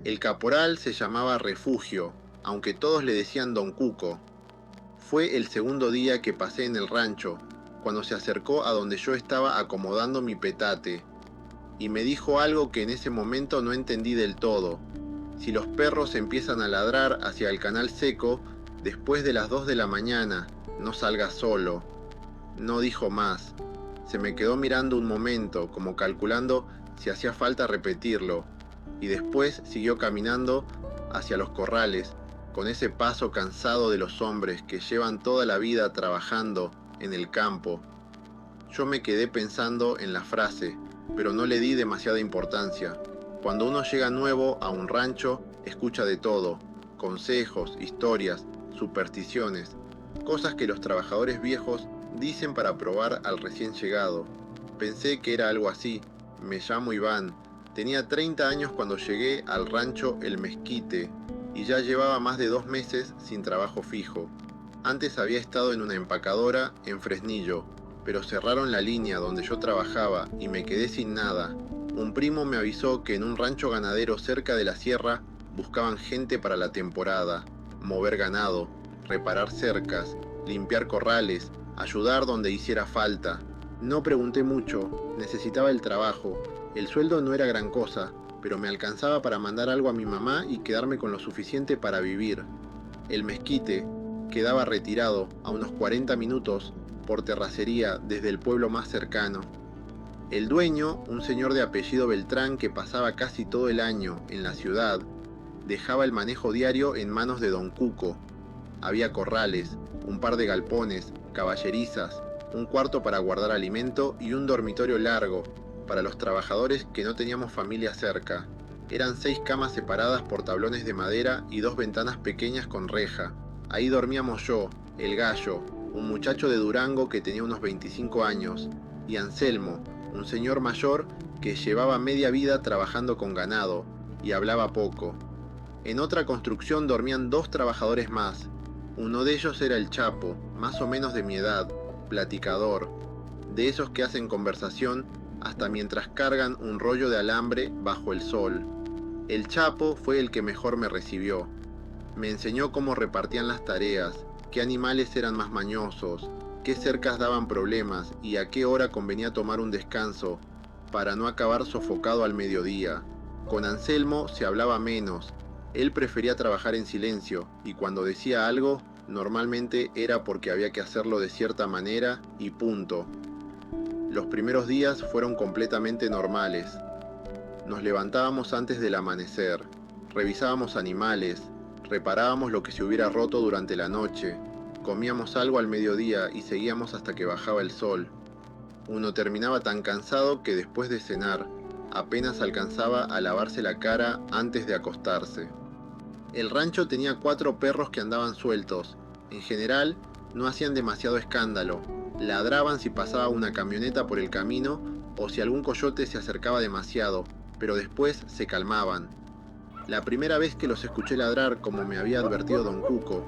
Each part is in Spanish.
El caporal se llamaba Refugio, aunque todos le decían Don Cuco. Fue el segundo día que pasé en el rancho, cuando se acercó a donde yo estaba acomodando mi petate, y me dijo algo que en ese momento no entendí del todo. Si los perros empiezan a ladrar hacia el canal seco, después de las 2 de la mañana, no salgas solo. No dijo más. Se me quedó mirando un momento, como calculando si hacía falta repetirlo, y después siguió caminando hacia los corrales, con ese paso cansado de los hombres que llevan toda la vida trabajando en el campo. Yo me quedé pensando en la frase, pero no le di demasiada importancia. Cuando uno llega nuevo a un rancho, escucha de todo: consejos, historias, supersticiones, cosas que los trabajadores viejos dicen para probar al recién llegado. Pensé que era algo así. Me llamo Iván. Tenía 30 años cuando llegué al rancho El Mezquite y ya llevaba más de 2 meses sin trabajo fijo. Antes había estado en una empacadora en Fresnillo, pero cerraron la línea donde yo trabajaba y me quedé sin nada. Un primo me avisó que en un rancho ganadero cerca de la sierra buscaban gente para la temporada: mover ganado, reparar cercas, limpiar corrales, ayudar donde hiciera falta. No pregunté mucho, necesitaba el trabajo. El sueldo no era gran cosa, pero me alcanzaba para mandar algo a mi mamá y quedarme con lo suficiente para vivir. El Mezquite quedaba retirado a unos 40 minutos por terracería desde el pueblo más cercano. El dueño, un señor de apellido Beltrán que pasaba casi todo el año en la ciudad, dejaba el manejo diario en manos de Don Cuco. Había corrales, un par de galpones, caballerizas, un cuarto para guardar alimento y un dormitorio largo para los trabajadores que no teníamos familia cerca. Eran 6 camas separadas por tablones de madera y 2 ventanas pequeñas con reja. Ahí dormíamos yo, el Gallo, un muchacho de Durango que tenía unos 25 años, y Anselmo, un señor mayor que llevaba media vida trabajando con ganado y hablaba poco. En otra construcción dormían 2 trabajadores más. Uno de ellos era el Chapo, más o menos de mi edad, platicador, de esos que hacen conversación hasta mientras cargan un rollo de alambre bajo el sol. El Chapo fue el que mejor me recibió. Me enseñó cómo repartían las tareas, qué animales eran más mañosos, qué cercas daban problemas y a qué hora convenía tomar un descanso para no acabar sofocado al mediodía. Con Anselmo se hablaba menos. Él prefería trabajar en silencio y cuando decía algo, normalmente era porque había que hacerlo de cierta manera y punto. Los primeros días fueron completamente normales. Nos levantábamos antes del amanecer, revisábamos animales, reparábamos lo que se hubiera roto durante la noche, comíamos algo al mediodía y seguíamos hasta que bajaba el sol. Uno terminaba tan cansado que después de cenar, apenas alcanzaba a lavarse la cara antes de acostarse. El rancho tenía 4 perros que andaban sueltos. En general, no hacían demasiado escándalo. Ladraban si pasaba una camioneta por el camino o si algún coyote se acercaba demasiado, pero después se calmaban. La primera vez que los escuché ladrar, como me había advertido Don Cuco,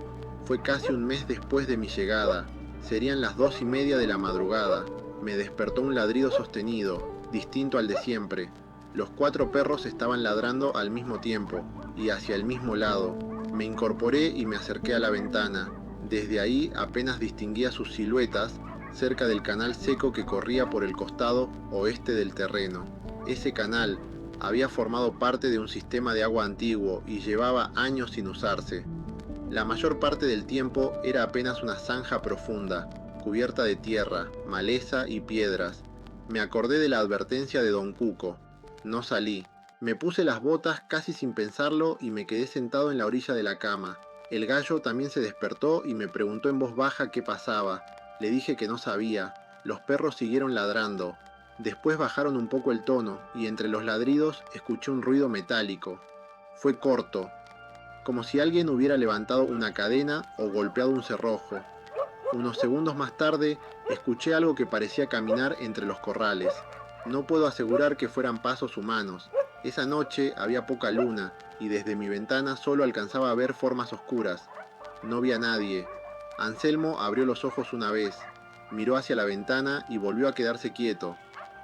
fue casi un mes después de mi llegada. Serían las 2:30 de la madrugada. Me despertó un ladrido sostenido, distinto al de siempre. Los 4 perros estaban ladrando al mismo tiempo y hacia el mismo lado. Me incorporé y me acerqué a la ventana. Desde ahí apenas distinguía sus siluetas cerca del canal seco que corría por el costado oeste del terreno. Ese canal había formado parte de un sistema de agua antiguo y llevaba años sin usarse. La mayor parte del tiempo era apenas una zanja profunda, cubierta de tierra, maleza y piedras. Me acordé de la advertencia de Don Cuco. No salí. Me puse las botas casi sin pensarlo y me quedé sentado en la orilla de la cama. El Gallo también se despertó y me preguntó en voz baja qué pasaba. Le dije que no sabía. Los perros siguieron ladrando. Después bajaron un poco el tono y entre los ladridos escuché un ruido metálico. Fue corto, como si alguien hubiera levantado una cadena o golpeado un cerrojo. Unos segundos más tarde escuché algo que parecía caminar entre los corrales. No puedo asegurar que fueran pasos humanos. Esa noche había poca luna y desde mi ventana solo alcanzaba a ver formas oscuras. No vi a nadie. Anselmo abrió los ojos una vez, miró hacia la ventana y volvió a quedarse quieto.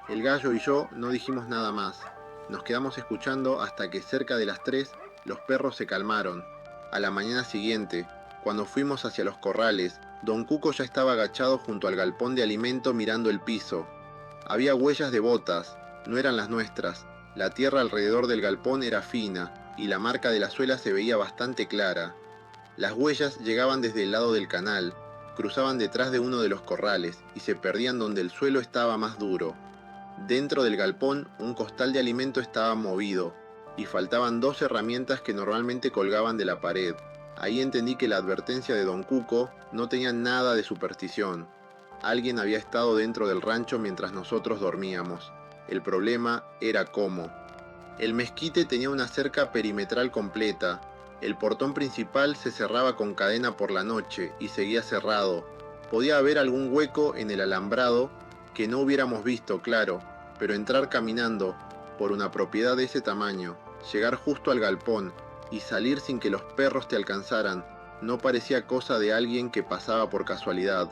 El Gallo y yo no dijimos nada más. Nos quedamos escuchando hasta que cerca de las 3 Los perros se calmaron. A la mañana siguiente, cuando fuimos hacia los corrales, don Cuco ya estaba agachado junto al galpón de alimento mirando el piso. Había huellas de botas, no eran las nuestras. La tierra alrededor del galpón era fina y la marca de la suela se veía bastante clara. Las huellas llegaban desde el lado del canal, cruzaban detrás de uno de los corrales y se perdían donde el suelo estaba más duro. Dentro del galpón, un costal de alimento estaba movido y faltaban 2 herramientas que normalmente colgaban de la pared. Ahí entendí que la advertencia de don Cuco no tenía nada de superstición. Alguien había estado dentro del rancho mientras nosotros dormíamos. El problema era cómo. El mezquite tenía una cerca perimetral completa. El portón principal se cerraba con cadena por la noche y seguía cerrado. Podía haber algún hueco en el alambrado que no hubiéramos visto, claro, pero entrar caminando por una propiedad de ese tamaño, llegar justo al galpón y salir sin que los perros te alcanzaran, no parecía cosa de alguien que pasaba por casualidad.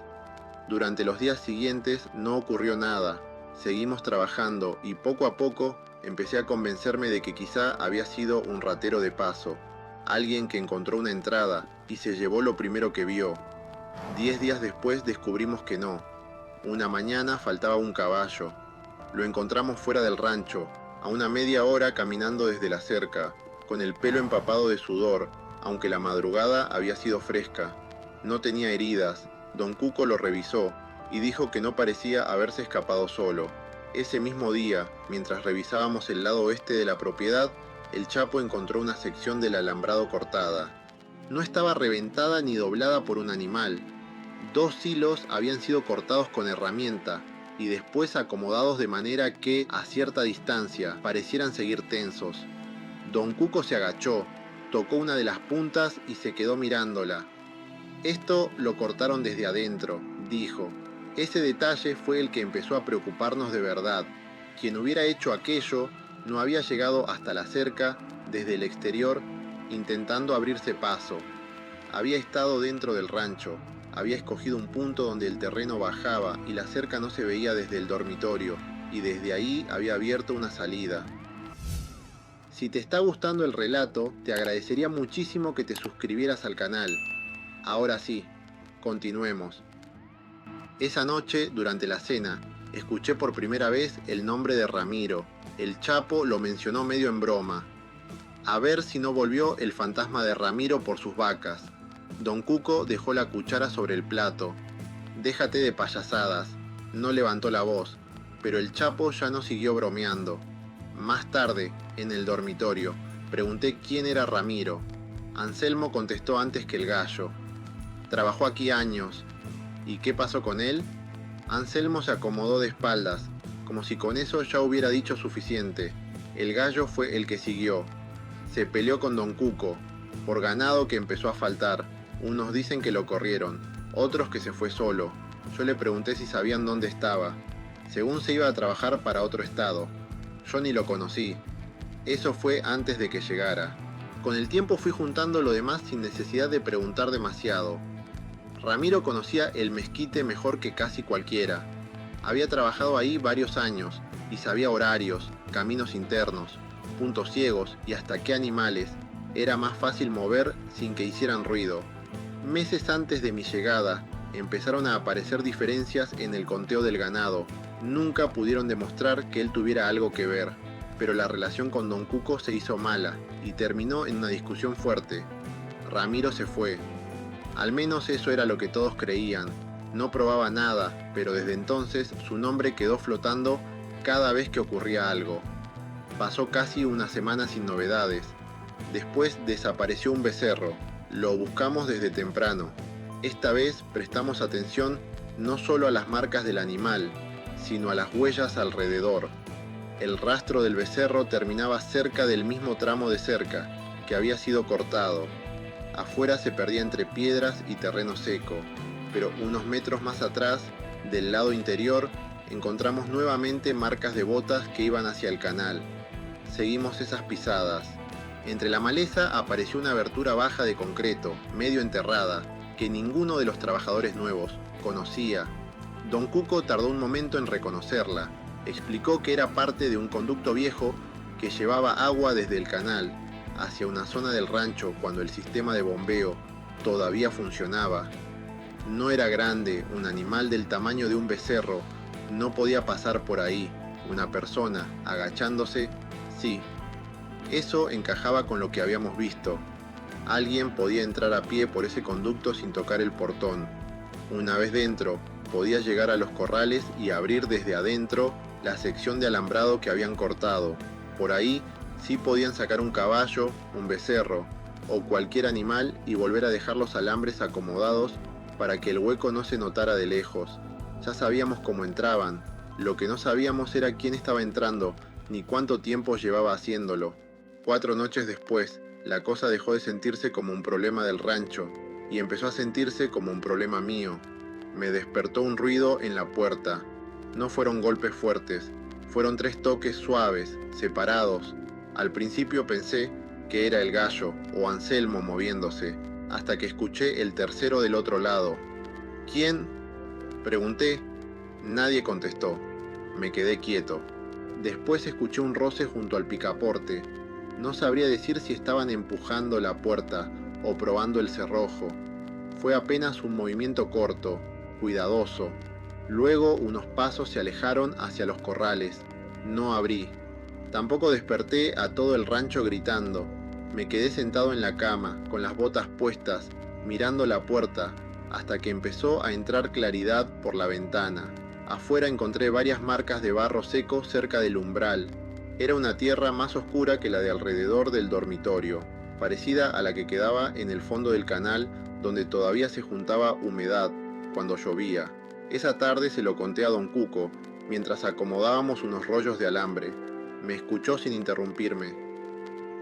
Durante los días siguientes no ocurrió nada. Seguimos trabajando y poco a poco empecé a convencerme de que quizá había sido un ratero de paso, alguien que encontró una entrada y se llevó lo primero que vio. 10 días después descubrimos que no. Una mañana faltaba un caballo. Lo encontramos fuera del rancho, a una media hora caminando desde la cerca, con el pelo empapado de sudor, aunque la madrugada había sido fresca. No tenía heridas. Don Cuco lo revisó y dijo que no parecía haberse escapado solo. Ese mismo día, mientras revisábamos el lado oeste de la propiedad, el Chapo encontró una sección del alambrado cortada. No estaba reventada ni doblada por un animal. 2 hilos habían sido cortados con herramienta y después acomodados de manera que, a cierta distancia, parecieran seguir tensos. Don Cuco se agachó, tocó una de las puntas y se quedó mirándola. Esto lo cortaron desde adentro, dijo. Ese detalle fue el que empezó a preocuparnos de verdad. Quien hubiera hecho aquello no había llegado hasta la cerca desde el exterior intentando abrirse paso. Había estado dentro del rancho, había escogido un punto donde el terreno bajaba y la cerca no se veía desde el dormitorio, y desde ahí había abierto una salida. Si te está gustando el relato, te agradecería muchísimo que te suscribieras al canal. Ahora sí, continuemos. Esa noche, durante la cena, escuché por primera vez el nombre de Ramiro. El Chapo lo mencionó medio en broma. A ver si no volvió el fantasma de Ramiro por sus vacas. Don Cuco dejó la cuchara sobre el plato. Déjate de payasadas. No levantó la voz, pero el Chapo ya no siguió bromeando. Más tarde, en el dormitorio, pregunté quién era Ramiro. Anselmo contestó antes que el gallo. Trabajó aquí años. ¿Y qué pasó con él? Anselmo se acomodó de espaldas, como si con eso ya hubiera dicho suficiente. El gallo fue el que siguió. Se peleó con don Cuco, por ganado que empezó a faltar. Unos dicen que lo corrieron, otros que se fue solo. Yo le pregunté si sabían dónde estaba. Según se iba a trabajar para otro estado. Yo ni lo conocí. Eso fue antes de que llegara. Con el tiempo fui juntando lo demás sin necesidad de preguntar demasiado. Ramiro conocía el mezquite mejor que casi cualquiera. Había trabajado ahí varios años y sabía horarios, caminos internos, puntos ciegos y hasta qué animales era más fácil mover sin que hicieran ruido. Meses antes de mi llegada, empezaron a aparecer diferencias en el conteo del ganado. Nunca pudieron demostrar que él tuviera algo que ver, pero la relación con don Cuco se hizo mala y terminó en una discusión fuerte. Ramiro se fue. Al menos eso era lo que todos creían. No probaba nada, pero desde entonces su nombre quedó flotando cada vez que ocurría algo. Pasó casi una semana sin novedades. Después desapareció un becerro. Lo buscamos desde temprano. Esta vez prestamos atención no solo a las marcas del animal, sino a las huellas alrededor. El rastro del becerro terminaba cerca del mismo tramo de cerca, que había sido cortado. Afuera se perdía entre piedras y terreno seco, pero unos metros más atrás, del lado interior, encontramos nuevamente marcas de botas que iban hacia el canal. Seguimos esas pisadas. Entre la maleza apareció una abertura baja de concreto, medio enterrada, que ninguno de los trabajadores nuevos conocía. Don Cuco tardó un momento en reconocerla. Explicó que era parte de un conducto viejo que llevaba agua desde el canal. hacia una zona del rancho cuando el sistema de bombeo todavía funcionaba. No era grande, un animal del tamaño de un becerro no podía pasar por ahí. Una persona agachándose, sí. Eso encajaba con lo que habíamos visto. Alguien podía entrar a pie por ese conducto sin tocar el portón. Una vez dentro, podía llegar a los corrales y abrir desde adentro la sección de alambrado que habían cortado. Por ahí sí podían sacar un caballo, un becerro o cualquier animal y volver a dejar los alambres acomodados para que el hueco no se notara de lejos. Ya sabíamos cómo entraban. Lo que no sabíamos era quién estaba entrando ni cuánto tiempo llevaba haciéndolo. 4 noches después, la cosa dejó de sentirse como un problema del rancho y empezó a sentirse como un problema mío. Me despertó un ruido en la puerta. No fueron golpes fuertes, fueron 3 toques suaves, separados. Al principio pensé que era el gallo o Anselmo moviéndose, hasta que escuché el tercero del otro lado. ¿Quién?, pregunté. Nadie contestó. Me quedé quieto. Después escuché un roce junto al picaporte. No sabría decir si estaban empujando la puerta o probando el cerrojo. Fue apenas un movimiento corto, cuidadoso. Luego unos pasos se alejaron hacia los corrales. No abrí. Tampoco desperté a todo el rancho gritando. Me quedé sentado en la cama, con las botas puestas, mirando la puerta, hasta que empezó a entrar claridad por la ventana. Afuera encontré varias marcas de barro seco cerca del umbral. Era una tierra más oscura que la de alrededor del dormitorio, parecida a la que quedaba en el fondo del canal donde todavía se juntaba humedad cuando llovía. Esa tarde se lo conté a don Cuco, mientras acomodábamos unos rollos de alambre. Me escuchó sin interrumpirme.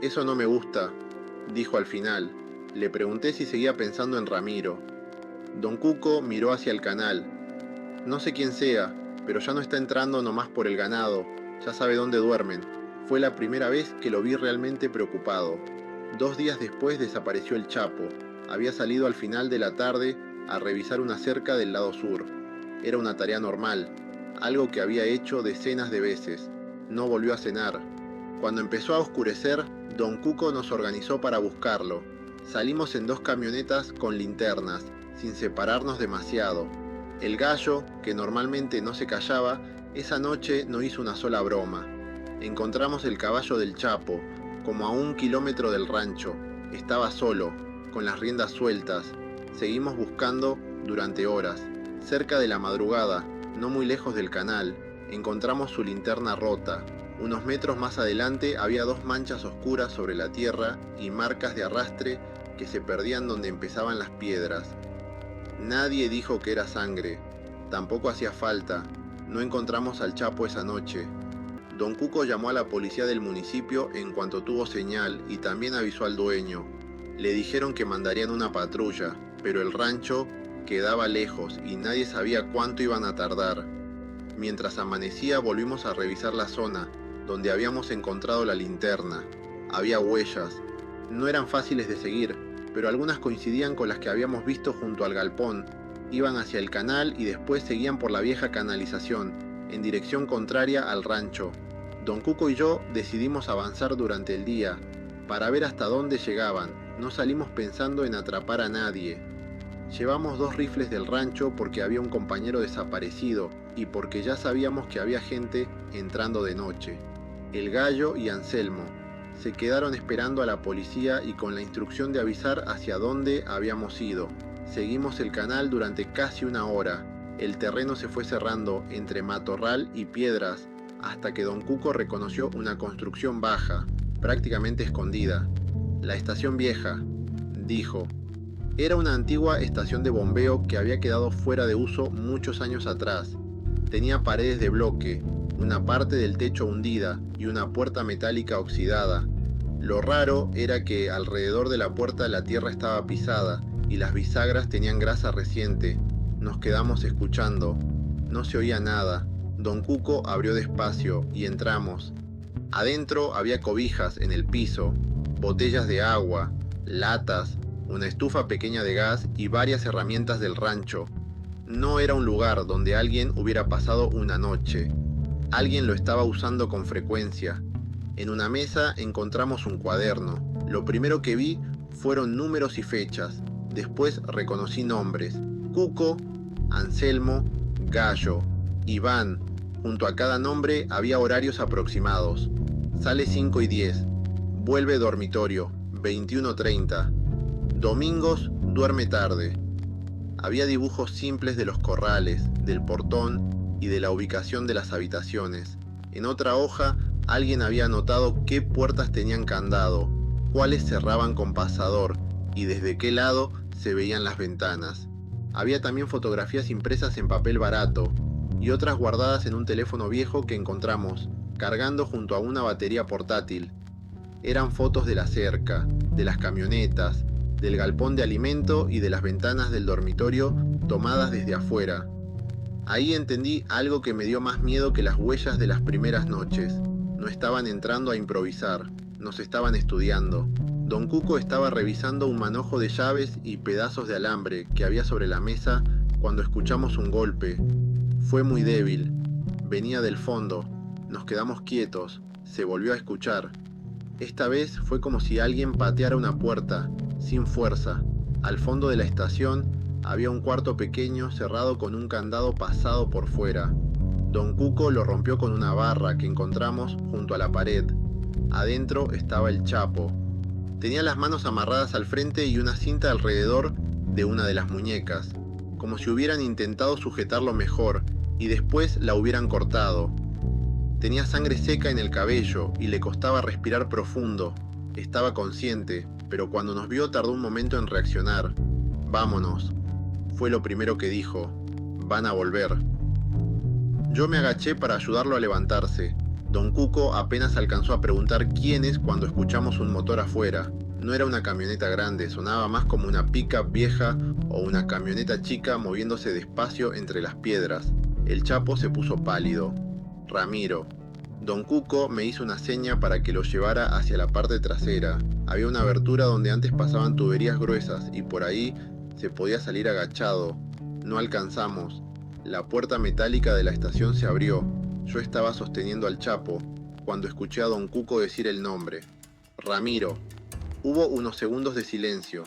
«Eso no me gusta», dijo al final. Le pregunté si seguía pensando en Ramiro. Don Cuco miró hacia el canal. «No sé quién sea, pero ya no está entrando nomás por el ganado. Ya sabe dónde duermen». Fue la primera vez que lo vi realmente preocupado. 2 días después desapareció el Chapo. Había salido al final de la tarde a revisar una cerca del lado sur. Era una tarea normal, algo que había hecho decenas de veces. No volvió a cenar. Cuando empezó a oscurecer, don Cuco nos organizó para buscarlo. Salimos en 2 camionetas con linternas, sin separarnos demasiado. El gallo, que normalmente no se callaba, esa noche no hizo una sola broma. Encontramos el caballo del Chapo, como a 1 kilómetro del rancho. Estaba solo, con las riendas sueltas. Seguimos buscando durante horas. Cerca de la madrugada, no muy lejos del canal, encontramos su linterna rota. Unos metros más adelante había 2 manchas oscuras sobre la tierra y marcas de arrastre que se perdían donde empezaban las piedras. Nadie dijo que era sangre. Tampoco hacía falta. No encontramos al Chapo esa noche. Don Cuco llamó a la policía del municipio en cuanto tuvo señal y también avisó al dueño. Le dijeron que mandarían una patrulla, pero el rancho quedaba lejos y nadie sabía cuánto iban a tardar. Mientras amanecía volvimos a revisar la zona donde habíamos encontrado la linterna. Había huellas. No eran fáciles de seguir, pero algunas coincidían con las que habíamos visto junto al galpón. Iban hacia el canal y después seguían por la vieja canalización, en dirección contraria al rancho. Don Cuco y yo decidimos avanzar durante el día, para ver hasta dónde llegaban. No salimos pensando en atrapar a nadie. Llevamos 2 rifles del rancho porque había un compañero desaparecido y porque ya sabíamos que había gente entrando de noche. El gallo y Anselmo se quedaron esperando a la policía y con la instrucción de avisar hacia dónde habíamos ido. Seguimos el canal durante casi 1 hora. El terreno se fue cerrando entre matorral y piedras hasta que don Cuco reconoció una construcción baja, prácticamente escondida. «La estación vieja», dijo. Era una antigua estación de bombeo que había quedado fuera de uso muchos años atrás. Tenía paredes de bloque, una parte del techo hundida y una puerta metálica oxidada. Lo raro era que alrededor de la puerta la tierra estaba pisada y las bisagras tenían grasa reciente. Nos quedamos escuchando. No se oía nada. Don Cuco abrió despacio y entramos. Adentro había cobijas en el piso, botellas de agua, latas, una estufa pequeña de gas y varias herramientas del rancho. No era un lugar donde alguien hubiera pasado una noche. Alguien lo estaba usando con frecuencia. En una mesa encontramos un cuaderno. Lo primero que vi fueron números y fechas. Después reconocí nombres: Cuco, Anselmo, Gallo, Iván. Junto a cada nombre había horarios aproximados. Sale 5:10. Vuelve dormitorio, 21:30. Domingos, duerme tarde. Había dibujos simples de los corrales, del portón y de la ubicación de las habitaciones. En otra hoja, alguien había anotado qué puertas tenían candado, cuáles cerraban con pasador y desde qué lado se veían las ventanas. Había también fotografías impresas en papel barato y otras guardadas en un teléfono viejo que encontramos, cargando junto a una batería portátil. Eran fotos de la cerca, de las camionetas, del galpón de alimento y de las ventanas del dormitorio tomadas desde afuera. Ahí entendí algo que me dio más miedo que las huellas de las primeras noches. No estaban entrando a improvisar, nos estaban estudiando. Don Cuco estaba revisando un manojo de llaves y pedazos de alambre que había sobre la mesa cuando escuchamos un golpe. Fue muy débil. Venía del fondo. Nos quedamos quietos. Se volvió a escuchar. Esta vez fue como si alguien pateara una puerta, sin fuerza. Al fondo de la estación había un cuarto pequeño cerrado con un candado pasado por fuera. Don Cuco lo rompió con una barra que encontramos junto a la pared. Adentro estaba el Chapo. Tenía las manos amarradas al frente y una cinta alrededor de una de las muñecas, como si hubieran intentado sujetarlo mejor y después la hubieran cortado. Tenía sangre seca en el cabello y le costaba respirar profundo. Estaba consciente, pero cuando nos vio tardó un momento en reaccionar. «Vámonos», fue lo primero que dijo. «Van a volver». Yo me agaché para ayudarlo a levantarse. Don Cuco apenas alcanzó a preguntar quiénes cuando escuchamos un motor afuera. No era una camioneta grande, sonaba más como una pick-up vieja o una camioneta chica moviéndose despacio entre las piedras. El Chapo se puso pálido. «Ramiro». Don Cuco me hizo una seña para que lo llevara hacia la parte trasera. Había una abertura donde antes pasaban tuberías gruesas y por ahí se podía salir agachado. No alcanzamos. La puerta metálica de la estación se abrió. Yo estaba sosteniendo al Chapo cuando escuché a Don Cuco decir el nombre. «Ramiro». Hubo unos segundos de silencio.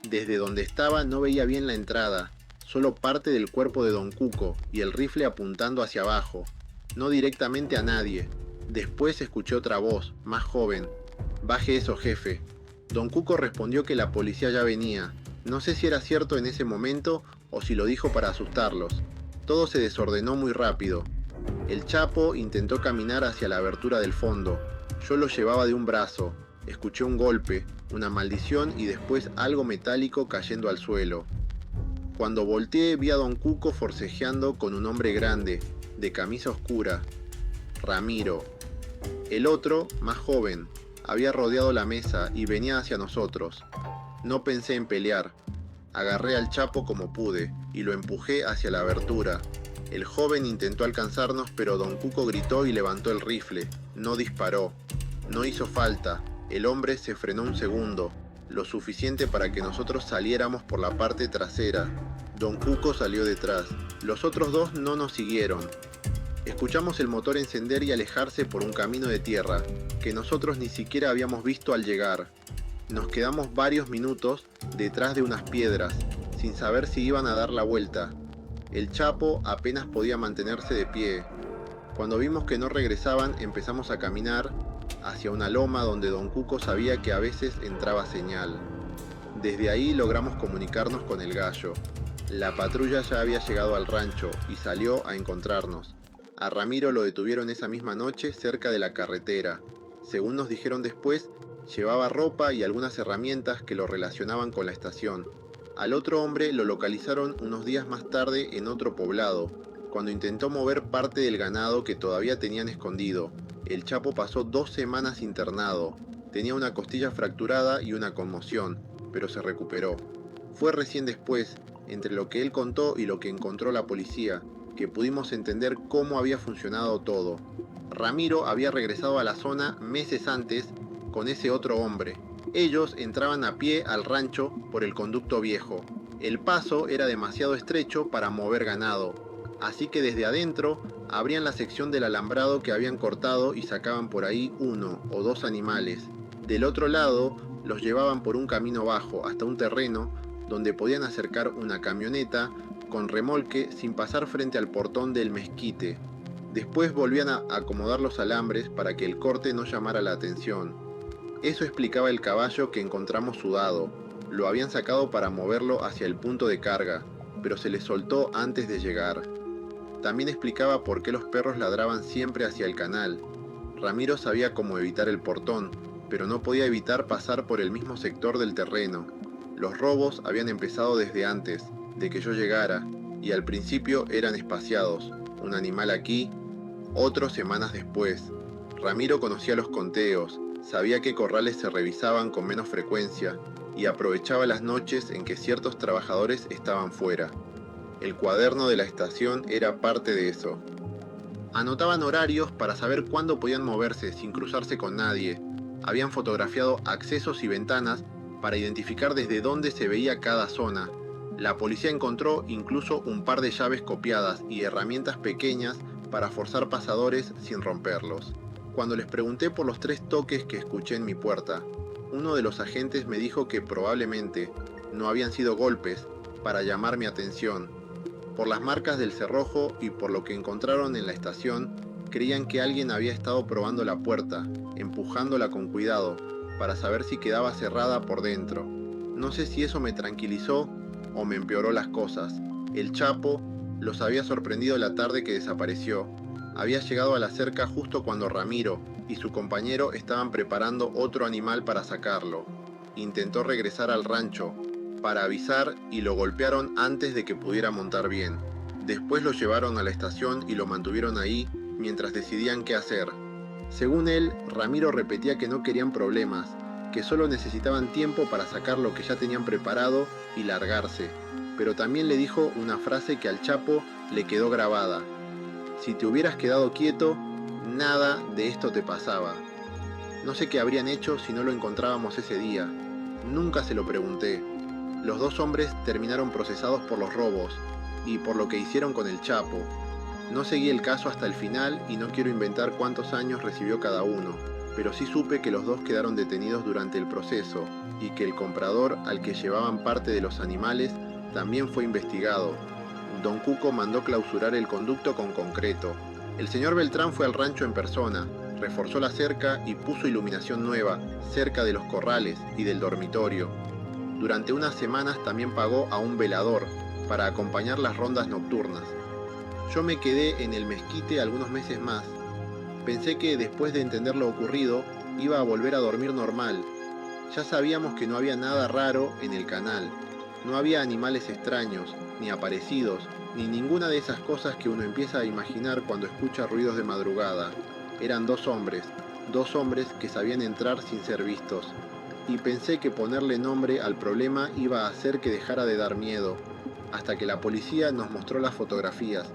Desde donde estaba no veía bien la entrada, solo parte del cuerpo de Don Cuco y el rifle apuntando hacia abajo. No directamente a nadie. Después escuché otra voz, más joven. «Baje eso, jefe». Don Cuco respondió que la policía ya venía. No sé si era cierto en ese momento o si lo dijo para asustarlos. Todo se desordenó muy rápido. El Chapo intentó caminar hacia la abertura del fondo. Yo lo llevaba de un brazo. Escuché un golpe, una maldición y después algo metálico cayendo al suelo. Cuando volteé vi a Don Cuco forcejeando con un hombre grande, de camisa oscura. Ramiro. El otro, más joven, había rodeado la mesa y venía hacia nosotros. No pensé en pelear. Agarré al Chapo como pude y lo empujé hacia la abertura. El joven intentó alcanzarnos, pero Don Cuco gritó y levantó el rifle. No disparó. No hizo falta. El hombre se frenó un segundo, lo suficiente para que nosotros saliéramos por la parte trasera. Don Cuco salió detrás. Los otros dos no nos siguieron. Escuchamos el motor encender y alejarse por un camino de tierra, que nosotros ni siquiera habíamos visto al llegar. Nos quedamos varios minutos detrás de unas piedras, sin saber si iban a dar la vuelta. El Chapo apenas podía mantenerse de pie. Cuando vimos que no regresaban, empezamos a caminar hacia una loma donde Don Cuco sabía que a veces entraba señal. Desde ahí logramos comunicarnos con el Gallo. La patrulla ya había llegado al rancho y salió a encontrarnos. A Ramiro lo detuvieron esa misma noche cerca de la carretera. Según nos dijeron después, llevaba ropa y algunas herramientas que lo relacionaban con la estación. Al otro hombre lo localizaron unos días más tarde en otro poblado, cuando intentó mover parte del ganado que todavía tenían escondido. El Chapo pasó 2 semanas internado. Tenía una costilla fracturada y una conmoción, pero se recuperó. Fue recién después, entre lo que él contó y lo que encontró la policía, que pudimos entender cómo había funcionado todo. Ramiro había regresado a la zona meses antes con ese otro hombre. Ellos entraban a pie al rancho por el conducto viejo. El paso era demasiado estrecho para mover ganado, así que desde adentro abrían la sección del alambrado que habían cortado y sacaban por ahí 1 o 2 animales. Del otro lado los llevaban por un camino bajo hasta un terreno donde podían acercar una camioneta con remolque sin pasar frente al portón del mezquite. Después volvían a acomodar los alambres para que el corte no llamara la atención. Eso explicaba el caballo que encontramos sudado. Lo habían sacado para moverlo hacia el punto de carga, pero se les soltó antes de llegar. También explicaba por qué los perros ladraban siempre hacia el canal. Ramiro sabía cómo evitar el portón, pero no podía evitar pasar por el mismo sector del terreno. Los robos habían empezado desde antes de que yo llegara, y al principio eran espaciados, un animal aquí, otro semanas después. Ramiro conocía los conteos, sabía qué corrales se revisaban con menos frecuencia, y aprovechaba las noches en que ciertos trabajadores estaban fuera. El cuaderno de la estación era parte de eso. Anotaban horarios para saber cuándo podían moverse sin cruzarse con nadie. Habían fotografiado accesos y ventanas para identificar desde dónde se veía cada zona. La policía encontró incluso un par de llaves copiadas y herramientas pequeñas para forzar pasadores sin romperlos. Cuando les pregunté por los 3 toques que escuché en mi puerta, uno de los agentes me dijo que probablemente no habían sido golpes para llamar mi atención. Por las marcas del cerrojo y por lo que encontraron en la estación, creían que alguien había estado probando la puerta, empujándola con cuidado, para saber si quedaba cerrada por dentro. No sé si eso me tranquilizó o me empeoró las cosas. El Chapo los había sorprendido la tarde que desapareció. Había llegado a la cerca justo cuando Ramiro y su compañero estaban preparando otro animal para sacarlo. Intentó regresar al rancho para avisar y lo golpearon antes de que pudiera montar bien. Después lo llevaron a la estación y lo mantuvieron ahí mientras decidían qué hacer. Según él, Ramiro repetía que no querían problemas, que solo necesitaban tiempo para sacar lo que ya tenían preparado y largarse. Pero también le dijo una frase que al Chapo le quedó grabada: si te hubieras quedado quieto, nada de esto te pasaba. No sé qué habrían hecho si no lo encontrábamos ese día. Nunca se lo pregunté. Los 2 hombres terminaron procesados por los robos y por lo que hicieron con el Chapo. No seguí el caso hasta el final y no quiero inventar cuántos años recibió cada uno, pero sí supe que los 2 quedaron detenidos durante el proceso y que el comprador al que llevaban parte de los animales también fue investigado. Don Cuco mandó clausurar el conducto con concreto. El señor Beltrán fue al rancho en persona, reforzó la cerca y puso iluminación nueva cerca de los corrales y del dormitorio. Durante unas semanas también pagó a un velador para acompañar las rondas nocturnas. Yo me quedé en el mezquite algunos meses más. Pensé que después de entender lo ocurrido, iba a volver a dormir normal. Ya sabíamos que no había nada raro en el canal. No había animales extraños, ni aparecidos, ni ninguna de esas cosas que uno empieza a imaginar cuando escucha ruidos de madrugada. Eran 2 hombres que sabían entrar sin ser vistos. Y pensé que ponerle nombre al problema iba a hacer que dejara de dar miedo, hasta que la policía nos mostró las fotografías.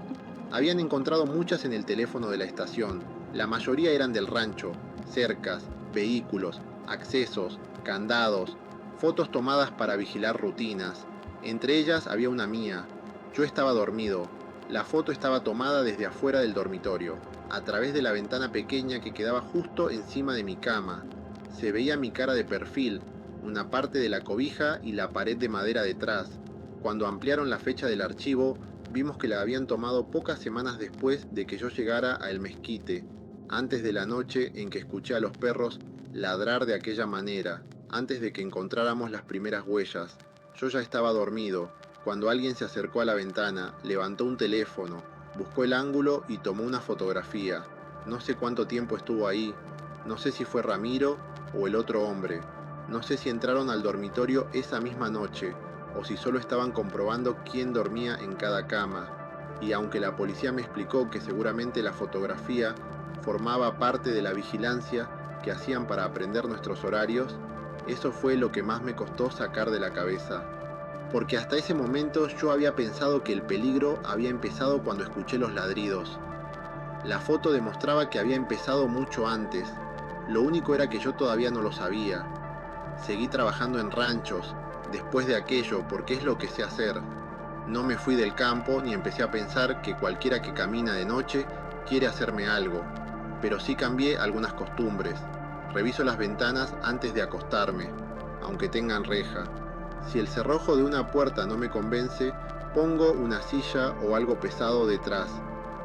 Habían encontrado muchas en el teléfono de la estación. La mayoría eran del rancho: cercas, vehículos, accesos, candados, fotos tomadas para vigilar rutinas. Entre ellas había una mía. Yo estaba dormido. La foto estaba tomada desde afuera del dormitorio, a través de la ventana pequeña que quedaba justo encima de mi cama. Se veía mi cara de perfil, una parte de la cobija y la pared de madera detrás. Cuando ampliaron la fecha del archivo, vimos que la habían tomado pocas semanas después de que yo llegara a El Mezquite, antes de la noche en que escuché a los perros ladrar de aquella manera, antes de que encontráramos las primeras huellas. Yo ya estaba dormido, cuando alguien se acercó a la ventana, levantó un teléfono, buscó el ángulo y tomó una fotografía. No sé cuánto tiempo estuvo ahí, no sé si fue Ramiro o el otro hombre, no sé si entraron al dormitorio esa misma noche, o si solo estaban comprobando quién dormía en cada cama. Y aunque la policía me explicó que seguramente la fotografía formaba parte de la vigilancia que hacían para aprender nuestros horarios, eso fue lo que más me costó sacar de la cabeza. Porque hasta ese momento yo había pensado que el peligro había empezado cuando escuché los ladridos. La foto demostraba que había empezado mucho antes. Lo único era que yo todavía no lo sabía. Seguí trabajando en ranchos después de aquello porque es lo que sé hacer. No me fui del campo ni empecé a pensar que cualquiera que camina de noche quiere hacerme algo. Pero sí cambié algunas costumbres. Reviso las ventanas antes de acostarme. aunque tengan reja. Si el cerrojo de una puerta no me convence, pongo una silla o algo pesado detrás,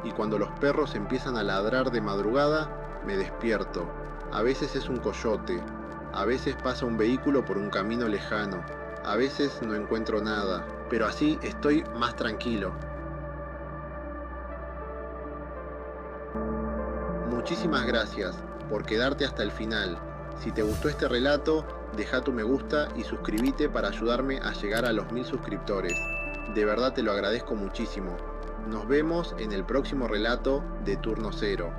y cuando los perros empiezan a ladrar de madrugada, me despierto. A veces es un coyote, a veces pasa un vehículo por un camino lejano, a veces no encuentro nada, pero así estoy más tranquilo. Muchísimas gracias por quedarte hasta el final. Si te gustó este relato, deja tu me gusta y suscríbete para ayudarme a llegar a los 1000 suscriptores. De verdad te lo agradezco muchísimo. Nos vemos en el próximo relato de Turno Cero.